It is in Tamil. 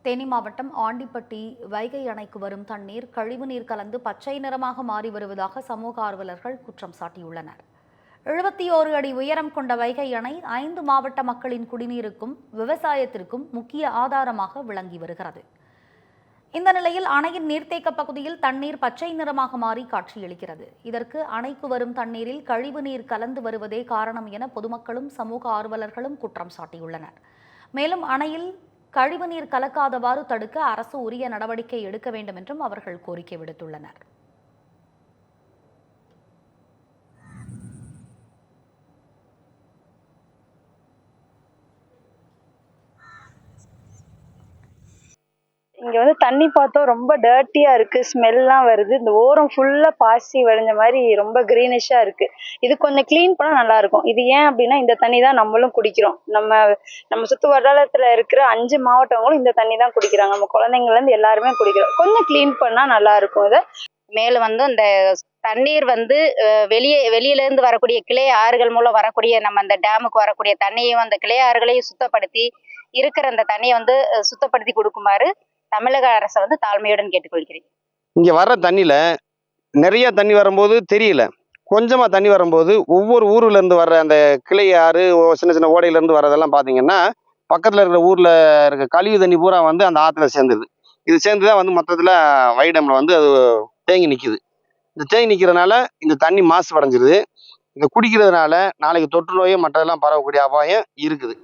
தேனி மாவட்டம் ஆண்டிப்பட்டி வைகை அணைக்கு வரும் தண்ணீர் கழிவுநீர் கலந்து பச்சை நிறமாக மாறி வருவதாக சமூக ஆர்வலர்கள் குற்றம் சாட்டியுள்ளனர். 71 அடி உயரம் கொண்ட வைகை அணை 5 மாவட்ட மக்களின் குடிநீருக்கும் விவசாயத்திற்கும் முக்கிய ஆதாரமாக விளங்கி வருகிறது. இந்த நிலையில் அணையின் நீர்த்தேக்க பகுதியில் தண்ணீர் பச்சை நிறமாக மாறி காட்சியளிக்கிறது. இதற்கு அணைக்கு வரும் தண்ணீரில் கழிவுநீர் கலந்து வருவதே காரணம் என பொதுமக்களும் சமூக ஆர்வலர்களும் குற்றம் சாட்டியுள்ளனர். மேலும் அணையில் கழிவுநீர் கலக்காதவாறு தடுக்க அரசு உரிய நடவடிக்கை எடுக்க வேண்டும் என்றும் அவர்கள் கோரிக்கை விடுத்துள்ளனர். இங்க தண்ணி பார்த்தோம் ரொம்ப டர்ட்டியா இருக்கு, ஸ்மெல்லாம் வருது. இந்த ஓரம் ஃபுல்லா பாசி வழிஞ்ச மாதிரி ரொம்ப கிரீனிஷா இருக்கு. இது கொஞ்சம் கிளீன் பண்ணா நல்லா இருக்கும். இது ஏன் அப்படின்னா இந்த தண்ணி தான் நம்மளும் குடிக்கிறோம். நம்ம சுத்து வட்டாரத்துல இருக்கிற 5 மாவட்டங்களும் இந்த தண்ணி தான் குடிக்கிறாங்க. நம்ம குழந்தைங்கள்ல இருந்து எல்லாருமே குடிக்கிறோம். கொஞ்சம் கிளீன் பண்ணா நல்லா இருக்கும். இதை மேலும் இந்த தண்ணீர் வெளியில இருந்து வரக்கூடிய கிளை ஆறுகள் மூலம் வரக்கூடிய நம்ம அந்த டேமுக்கு வரக்கூடிய தண்ணியும் அந்த கிளை ஆறுகளையும் சுத்தப்படுத்தி இருக்கிற அந்த தண்ணியை சுத்தப்படுத்தி கொடுக்குமாறு தமிழக அரசை தாழ்மையுடன் கேட்டுக்கொள்கிறேன். இங்க வர்ற தண்ணியில நிறைய தண்ணி வரும்போது தெரியல, கொஞ்சமா தண்ணி வரும்போது ஒவ்வொரு ஊர்ல இருந்து வர்ற அந்த கிளை ஆறு சின்ன சின்ன ஓடையில இருந்து வர்றதெல்லாம் பாத்தீங்கன்னா பக்கத்துல இருக்கிற ஊர்ல இருக்க கழிவு தண்ணி பூரா அந்த ஆத்துல சேர்ந்துருது. இது சேர்ந்துதான் மொத்தத்துல வைடம்ல அது தேங்கி நிக்குது. இந்த தேங்கி நிக்கிறதுனால இந்த தண்ணி மாசுபடைஞ்சிருது. இதை குடிக்கிறதுனால நாளைக்கு தொற்று நோயும் மற்றதெல்லாம் பரவக்கூடிய அபாயம் இருக்குது.